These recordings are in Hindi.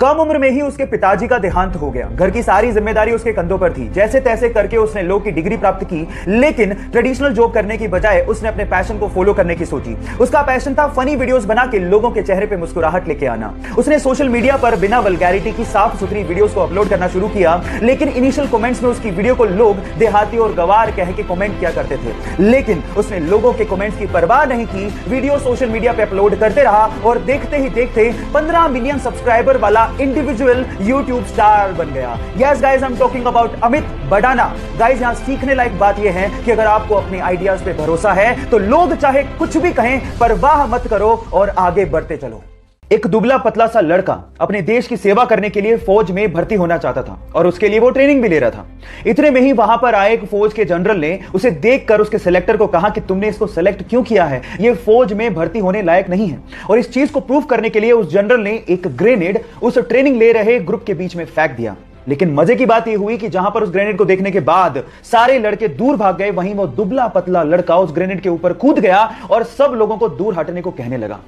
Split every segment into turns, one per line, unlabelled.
कम उम्र में ही उसके पिताजी का देहांत हो गया। घर की सारी जिम्मेदारी उसके कंधों पर थी। जैसे तैसे करके उसने लॉ की डिग्री प्राप्त की, लेकिन ट्रेडिशनल जॉब करने की बजाय उसने अपने पैशन को फॉलो करने की सोची। उसका पैशन था फनी वीडियोस बना के लोगों के चेहरे पे मुस्कुराहट लेके आना। उसने सोशल मीडिया पर बिना वल्गैरिटी की साफ सुथरी वीडियोस को अपलोड करना शुरू किया, लेकिन इनिशियल कमेंट्स में उसकी वीडियो को लोग देहाती और गवार कह के कमेंट किया करते थे। लेकिन उसने लोगों के कमेंट्स की परवाह नहीं की, वीडियो सोशल मीडिया पे अपलोड करते रहा और देखते ही देखते 15 मिलियन सब्सक्राइबर वाला इंडिविजुअल यूट्यूब स्टार बन गया। Yes guys, I am talking about Amit Badana. Guys, यहां सीखने लायक बात यह है कि अगर आपको अपने आइडियाज पे भरोसा है तो लोग चाहे कुछ भी कहें, परवाह मत करो और आगे बढ़ते चलो। एक दुबला पतला सा लड़का अपने देश की सेवा करने के लिए फौज में भर्ती होना चाहता था और उसके लिए वो ट्रेनिंग भी ले रहा था। इतने में ही वहां पर आए एक फौज के जनरल ने उसे देखकर उसके सिलेक्टर को कहा कि तुमने इसको सेलेक्ट क्यों किया है, ये फौज में भर्ती होने लायक नहीं है। और इस चीज को प्रूव करने के लिए उस जनरल ने एक ग्रेनेड उस ट्रेनिंग ले रहे ग्रुप के बीच में फेंक दिया। लेकिन मजे की बात यह हुई कि जहां पर उस ग्रेनेड को देखने के बाद सारे लड़के दूर भाग गए, वहीं वो दुबला पतला लड़का उस ग्रेनेड के ऊपर कूद गया और सब लोगों को दूर हटने को कहने लगा।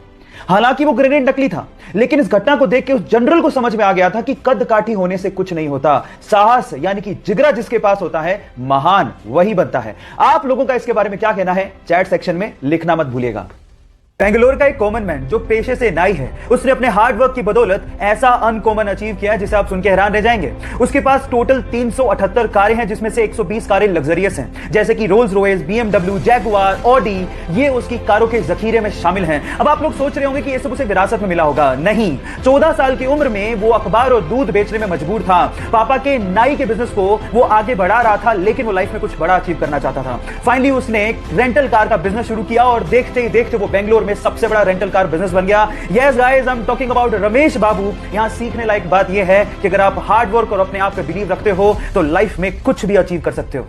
हालांकि वो ग्रेनेड नकली था, लेकिन इस घटना को देख के उस जनरल को समझ में आ गया था कि कद काठी होने से कुछ नहीं होता, साहस यानी कि जिगरा जिसके पास होता है, महान वही बनता है। आप लोगों का इसके बारे में क्या कहना है, चैट सेक्शन में लिखना मत भूलिएगा। बेंगलोर का एक कॉमन मैन जो पेशे से नाई है, उसने अपने हार्ड वर्क की बदौलत ऐसा अनकॉमन अचीव किया जिसे आप सुन के हैरान रह जाएंगे। उसके पास टोटल 378 कारें हैं, जिसमें से 120 कारें लग्जरियस हैं, जैसे कि Rolls Royce, BMW, Jaguar, Audi, ये उसकी कारों के जखीरे में शामिल हैं। अब आप लोग सोच रहे होंगे कि ये सब उसे विरासत में मिला होगा। नहीं, 14 साल की उम्र में वो अखबार और दूध बेचने में मजबूर था। पापा के नाई के बिजनेस को वो आगे बढ़ा रहा था, लेकिन वो लाइफ में कुछ बड़ा अचीव करना चाहता था। फाइनली उसने एक रेंटल कार का बिजनेस शुरू किया और देखते ही देखते वो बेंगलोर सबसे बड़ा रेंटल कार बिजनेस बन गया। Yes guys, I am talking about Ramesh Babu. यहां सीखने लायक बात यह है कि अगर आप हार्ड वर्क और अपने आप पे बिलीव रखते हो तो लाइफ में कुछ भी अचीव कर सकते हो।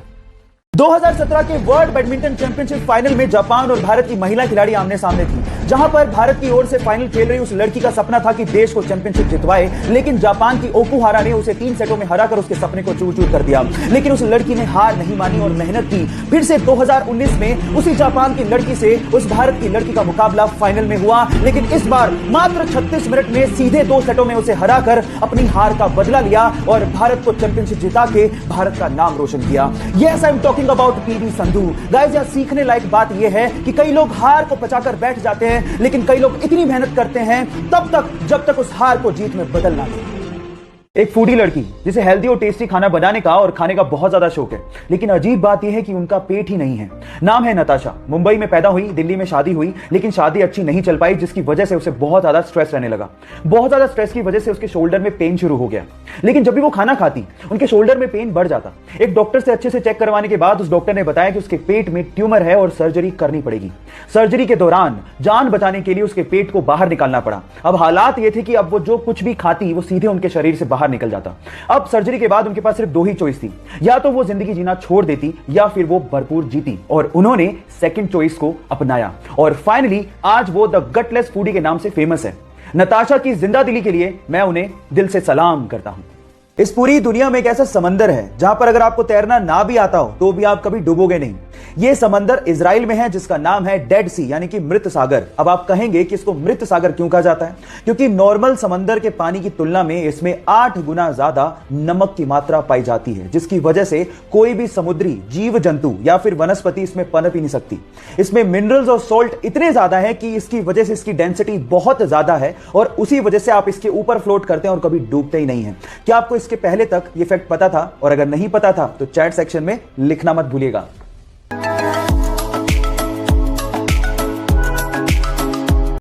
2017 के वर्ल्ड बैडमिंटन चैंपियनशिप फाइनल में जापान और भारत की महिला खिलाड़ी आमने सामने थी। जहां पर भारत की ओर से फाइनल खेल रही उस लड़की का सपना था कि देश को चैंपियनशिप जितवाए, लेकिन जापान की ओकुहारा ने उसे 3 सेटों में हराकर उसके सपने को चूर चूर कर दिया। लेकिन उस लड़की ने हार नहीं मानी और मेहनत की। फिर से 2019 में उसी जापान की लड़की से उस भारत की लड़की का मुकाबला फाइनल में हुआ, लेकिन इस बार मात्र 36 मिनट में सीधे 2 सेटों में उसे हराकर अपनी हार का बदला लिया और भारत को चैंपियनशिप जिता के भारत का नाम रोशन किया। Yes, I am talking about PV Sandhu. Guys, यहां सीखने लायक बात यह है कि कई लोग हार को पचाकर बैठ जाते हैं, लेकिन कई लोग इतनी मेहनत करते हैं तब तक जब तक उस हार को जीत में बदल ना दे। एक फूडी लड़की जिसे हेल्दी और टेस्टी खाना बनाने का और खाने का बहुत ज्यादा शौक है, लेकिन अजीब बात यह है कि उनका पेट ही नहीं है। नाम है नताशा। मुंबई में पैदा हुई, दिल्ली में शादी हुई, लेकिन शादी अच्छी नहीं चल पाई, जिसकी वजह से उसे बहुत ज्यादा स्ट्रेस रहने लगा। बहुत ज्यादा स्ट्रेस की वजह से उसके शोल्डर में पेन शुरू हो गया, लेकिन जब भी वो खाना खाती उनके शोल्डर में पेन बढ़ जाता। एक डॉक्टर से अच्छे से चेक करवाने के बाद उस डॉक्टर ने बताया कि उसके पेट में ट्यूमर है और सर्जरी करनी पड़ेगी। सर्जरी के दौरान जान बचाने के लिए उसके पेट को बाहर निकालना पड़ा। अब हालात ये थे कि अब वो जो कुछ भी खाती वो सीधे उनके शरीर से बाहर निकल जाता। अब सर्जरी के बाद उनके पास सिर्फ 2 ही चॉइस थी, या तो वो जिंदगी जीना छोड़ देती या फिर वो भरपूर जीती, और उन्होंने सेकंड चॉइस को अपनाया और फाइनली आज वो द गटलेस फूडी के नाम से फेमस है। नताशा की जिंदा दिली के लिए मैं उन्हें दिल से सलाम करता हूं। इस पूरी दुनिया में एक ऐसा समंदर है जहां पर अगर आपको तैरना ना भी आता हो तो भी आप कभी डूबोगे नहीं। यह समंदर इजराइल में है, जिसका नाम है डेड सी यानी कि मृत सागर। अब आप कहेंगे कि इसको मृत सागर क्यों कहा जाता है? क्योंकि नॉर्मल समंदर के पानी की तुलना में इसमें 8 गुना ज्यादा नमक की मात्रा पाई जाती है, जिसकी वजह से कोई भी समुद्री जीव जंतु या फिर वनस्पति इसमें पनप ही नहीं सकती। इसमें मिनरल्स और सॉल्ट इतने ज्यादा है कि इसकी वजह से इसकी डेंसिटी बहुत ज्यादा है और उसी वजह से आप इसके ऊपर फ्लोट करते हैं और कभी डूबते ही नहीं है। क्या आपको इसके पहले तक ये फैक्ट पता था? और अगर नहीं पता था तो चैट सेक्शन में लिखना मत भूलिएगा।